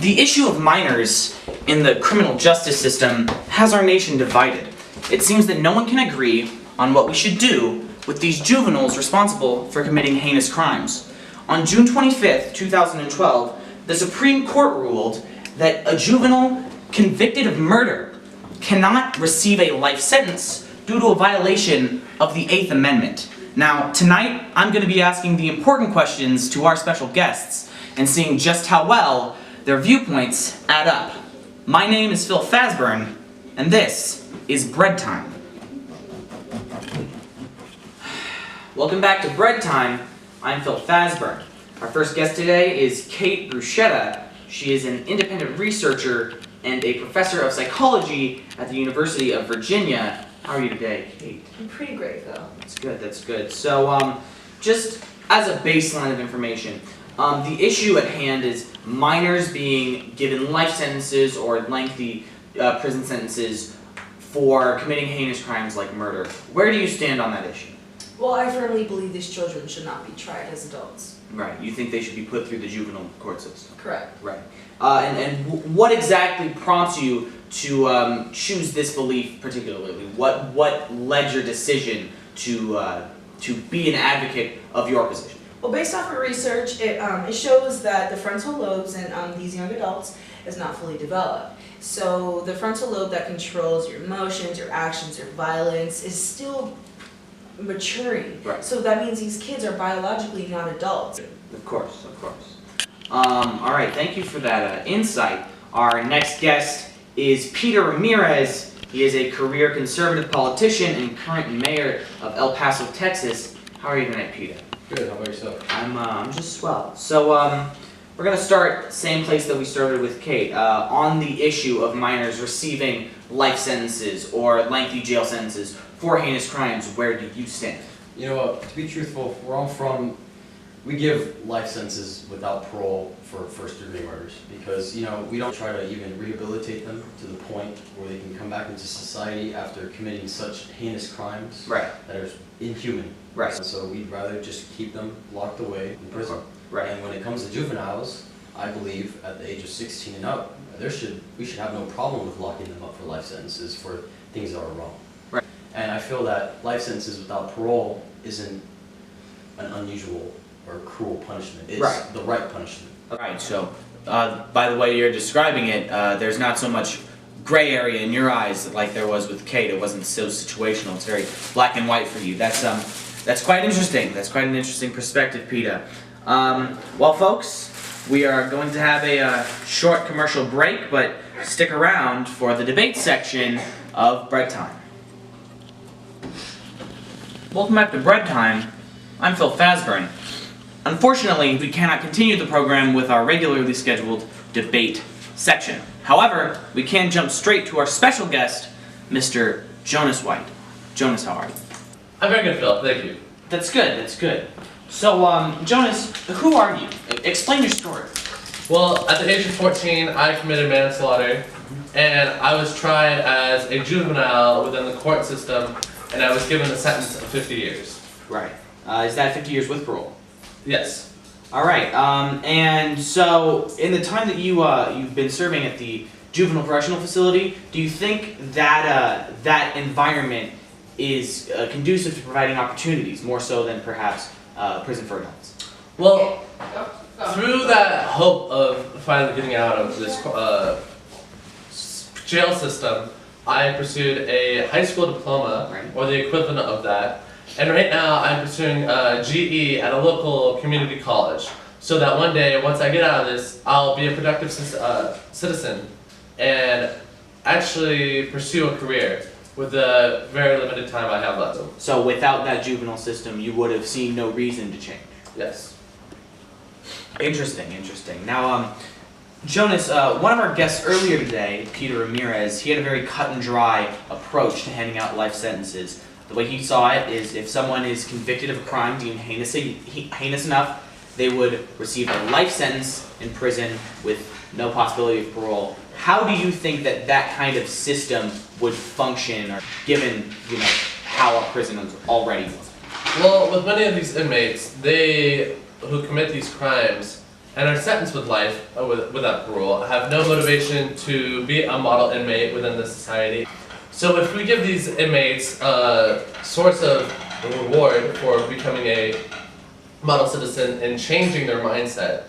The issue of minors in the criminal justice system has our nation divided. It seems that no one can agree on what we should do with these juveniles responsible for committing heinous crimes. On June 25th, 2012, the Supreme Court ruled that a juvenile convicted of murder cannot receive a life sentence due to a violation of the 8th Amendment. Now, tonight, I'm going to be asking the important questions to our special guests and seeing just how well their viewpoints add up. My name is Phil Fazburn, and this is Breadtime. Welcome back to Breadtime. I'm Phil Fazburn. Our first guest today is Kate Bruschetta. She is an independent researcher and a professor of psychology at the University of Virginia. How are you today, Kate? I'm pretty great, Phil. That's good, that's good. So, just as a baseline of information, the issue at hand is minors being given life sentences or lengthy prison sentences for committing heinous crimes like murder. Where do you stand on that issue? Well, I firmly believe these children should not be tried as adults. Right, you think they should be put through the juvenile court system? Correct. Right. And what exactly prompts you to choose this belief particularly? What led your decision to be an advocate of your position? Well, based off of research, it shows that the frontal lobes in these young adults is not fully developed. So the frontal lobe that controls your emotions, your actions, your violence is still maturing. Right. So that means these kids are biologically not adults. Of course, of course. All right, thank you for that insight. Our next guest is Peter Ramirez. He is a career conservative politician and current mayor of El Paso, Texas. How are you tonight, Peter? Good, how about yourself? I'm just swell. So, we're going to start same place that we started with Kate, on the issue of minors receiving life sentences or lengthy jail sentences for heinous crimes. Where do you stand? You know, to be truthful, where I'm from, we give life sentences without parole for first-degree murders because, you know, we don't try to even rehabilitate them to the point where they can come back into society after committing such heinous crimes Right. that are inhuman. Right. So we'd rather just keep them locked away in prison. Right. And when it comes to juveniles, I believe at the age of 16 and up, we should have no problem with locking them up for life sentences for things that are wrong. Right. And I feel that life sentences without parole isn't an unusual or cruel punishment. It's Right. the right punishment. Alright, so, by the way you're describing it, there's not so much gray area in your eyes like there was with Kate. It wasn't so situational. It's very black and white for you. That's quite interesting. That's quite an interesting perspective, Peter. Well, folks, we are going to have a short commercial break, but stick around for the debate section of Breadtime. Welcome back to Breadtime. I'm Phil Fazburn. Unfortunately, we cannot continue the program with our regularly scheduled debate section. However, we can jump straight to our special guest, Mr. Jonas White. Jonas, how are you? I'm very good, Phil. Thank you. That's good, that's good. So, Jonas, who are you? Explain your story. Well, at the age of 14, I committed manslaughter, and I was tried as a juvenile within the court system, and I was given a sentence of 50 years. Right. Is that 50 years with parole? Yes. Alright, and so, in the time that you've been serving at the Juvenile Correctional Facility, do you think that, that environment is conducive to providing opportunities, more so than perhaps prison for adults? Well, through that hope of finally getting out of this jail system, I pursued a high school diploma, Right. or the equivalent of that. And right now, I'm pursuing a GE at a local community college, so that one day, once I get out of this, I'll be a productive citizen and actually pursue a career with the very limited time I have left. So without that juvenile system, you would have seen no reason to change. Yes. Interesting, interesting. Now, Jonas, one of our guests earlier today, Peter Ramirez, he had a very cut and dry approach to handing out life sentences. The way he saw it is if someone is convicted of a crime deemed heinous enough, they would receive a life sentence in prison with no possibility of parole. How do you think that that kind of system would function, or given, you know, how our prisons already work? Well, with many of these inmates, who commit these crimes, and are sentenced with life without parole have no motivation to be a model inmate within the society. So if we give these inmates a source of reward for becoming a model citizen and changing their mindset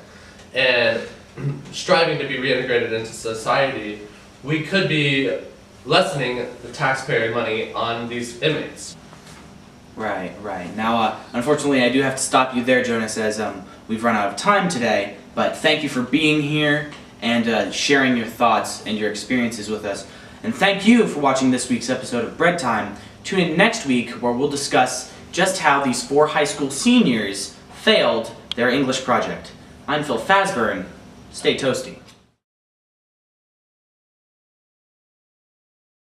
and striving to be reintegrated into society, we could be lessening the taxpayer money on these inmates. Right, right. Now, unfortunately, I do have to stop you there, Jonas, as we've run out of time today. But thank you for being here and sharing your thoughts and your experiences with us. And thank you for watching this week's episode of Breadtime. Tune in next week where we'll discuss just how these 4 high school seniors failed their English project. I'm Phil Fazburn. Stay toasty.